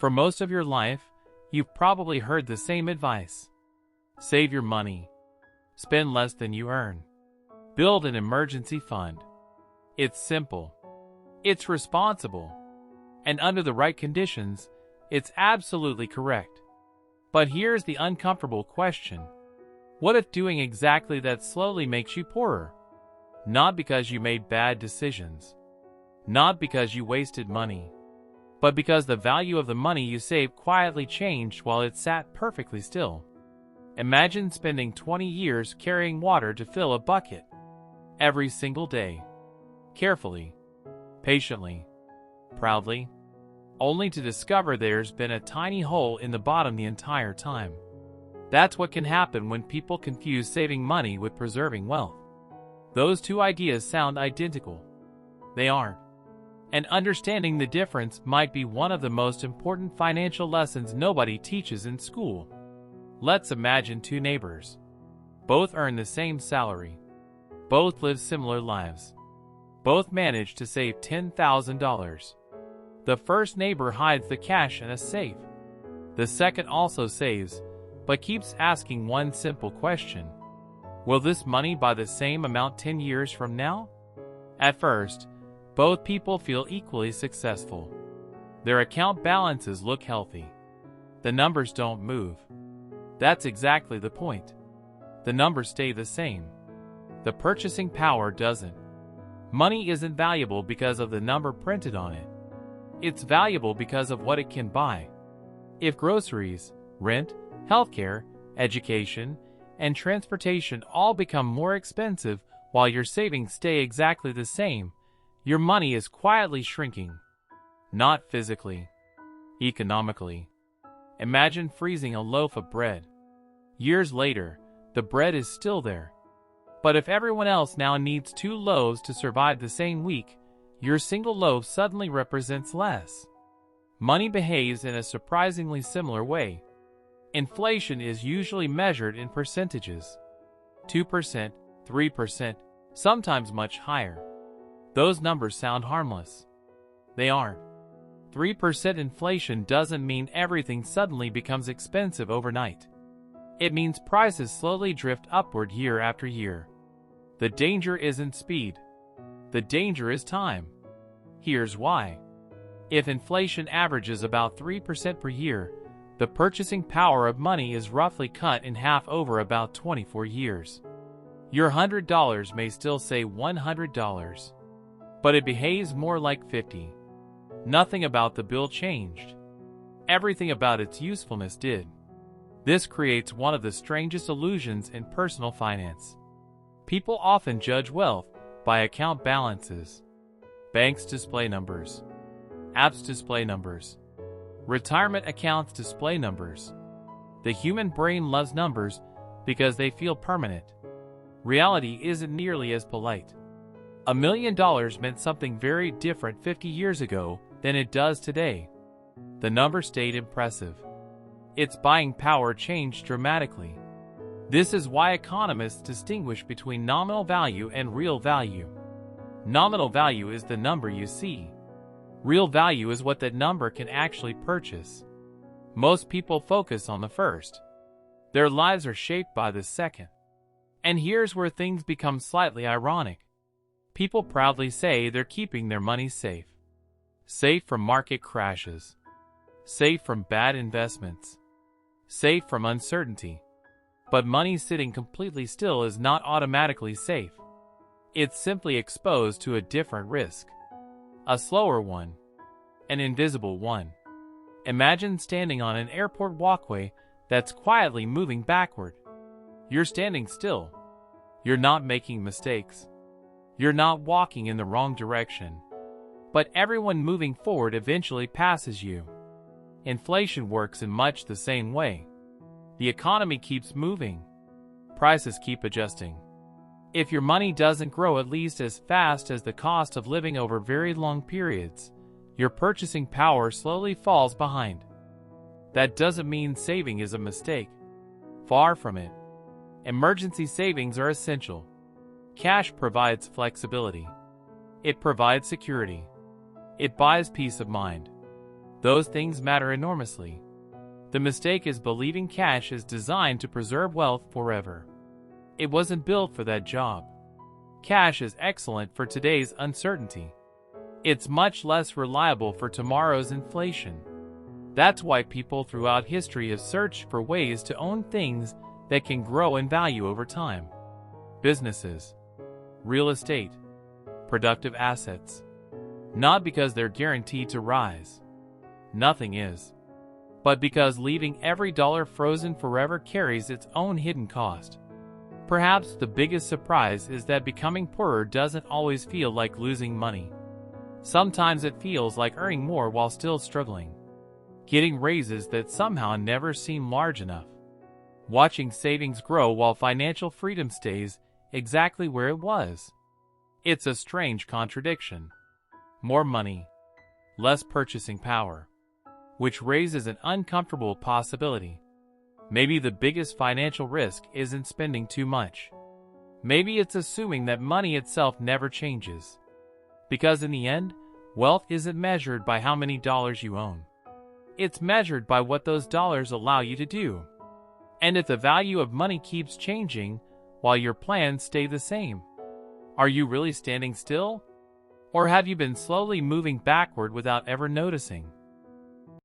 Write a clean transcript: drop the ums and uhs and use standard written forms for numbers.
For most of your life, you've probably heard the same advice. Save your money. Spend less than you earn. Build an emergency fund. It's simple. It's responsible. And under the right conditions, it's absolutely correct. But here's the uncomfortable question. What if doing exactly that slowly makes you poorer? Not because you made bad decisions. Not because you wasted money. But because the value of the money you saved quietly changed while it sat perfectly still. Imagine spending 20 years carrying water to fill a bucket. Every single day. Carefully. Patiently. Proudly. Only to discover there's been a tiny hole in the bottom the entire time. That's what can happen when people confuse saving money with preserving wealth. Those two ideas sound identical. They aren't. And understanding the difference might be one of the most important financial lessons nobody teaches in school. Let's imagine two neighbors. Both earn the same salary. Both live similar lives. Both manage to save $10,000. The first neighbor hides the cash in a safe. The second also saves, but keeps asking one simple question. Will this money buy the same amount 10 years from now? At first, both people feel equally successful. Their account balances look healthy. The numbers don't move. That's exactly the point. The numbers stay the same. The purchasing power doesn't. Money isn't valuable because of the number printed on it. It's valuable because of what it can buy. If groceries, rent, healthcare, education, and transportation all become more expensive while your savings stay exactly the same, your money is quietly shrinking. Not physically. Economically. Imagine freezing a loaf of bread. Years later, the bread is still there. But if everyone else now needs 2 loaves to survive the same week, your single loaf suddenly represents less. Money behaves in a surprisingly similar way. Inflation is usually measured in percentages. 2%, 3%, sometimes much higher. Those numbers sound harmless. They aren't. 3% inflation doesn't mean everything suddenly becomes expensive overnight. It means prices slowly drift upward year after year. The danger isn't speed. The danger is time. Here's why. If inflation averages about 3% per year, the purchasing power of money is roughly cut in half over about 24 years. Your $100 may still say $100. But it behaves more like 50. Nothing about the bill changed. Everything about its usefulness did. This creates one of the strangest illusions in personal finance. People often judge wealth by account balances. Banks display numbers. Apps display numbers. Retirement accounts display numbers. The human brain loves numbers because they feel permanent. Reality isn't nearly as polite. $1 million meant something very different 50 years ago than it does today. The number stayed impressive. Its buying power changed dramatically. This is why economists distinguish between nominal value and real value. Nominal value is the number you see. Real value is what that number can actually purchase. Most people focus on the first. Their lives are shaped by the second. And here's where things become slightly ironic. People proudly say they're keeping their money safe. Safe from market crashes. Safe from bad investments. Safe from uncertainty. But money sitting completely still is not automatically safe. It's simply exposed to a different risk. A slower one. An invisible one. Imagine standing on an airport walkway that's quietly moving backward. You're standing still. You're not making mistakes. You're not walking in the wrong direction. But everyone moving forward eventually passes you. Inflation works in much the same way. The economy keeps moving. Prices keep adjusting. If your money doesn't grow at least as fast as the cost of living over very long periods, your purchasing power slowly falls behind. That doesn't mean saving is a mistake. Far from it. Emergency savings are essential. Cash provides flexibility. It provides security. It buys peace of mind. Those things matter enormously. The mistake is believing cash is designed to preserve wealth forever. It wasn't built for that job. Cash is excellent for today's uncertainty. It's much less reliable for tomorrow's inflation. That's why people throughout history have searched for ways to own things that can grow in value over time. Businesses, real estate, productive assets. Not because they're guaranteed to rise. Nothing is. But because leaving every dollar frozen forever carries its own hidden cost. Perhaps the biggest surprise is that becoming poorer doesn't always feel like losing money. Sometimes it feels like earning more while still struggling. Getting raises that somehow never seem large enough. Watching savings grow while financial freedom stays exactly where it was. It's a strange contradiction. More money, less purchasing power. Which raises an uncomfortable possibility. Maybe the biggest financial risk isn't spending too much. Maybe it's assuming that money itself never changes. Because in the end, wealth isn't measured by how many dollars you own. It's measured by what those dollars allow you to do. And if the value of money keeps changing while your plans stay the same, are you really standing still? Or have you been slowly moving backward without ever noticing?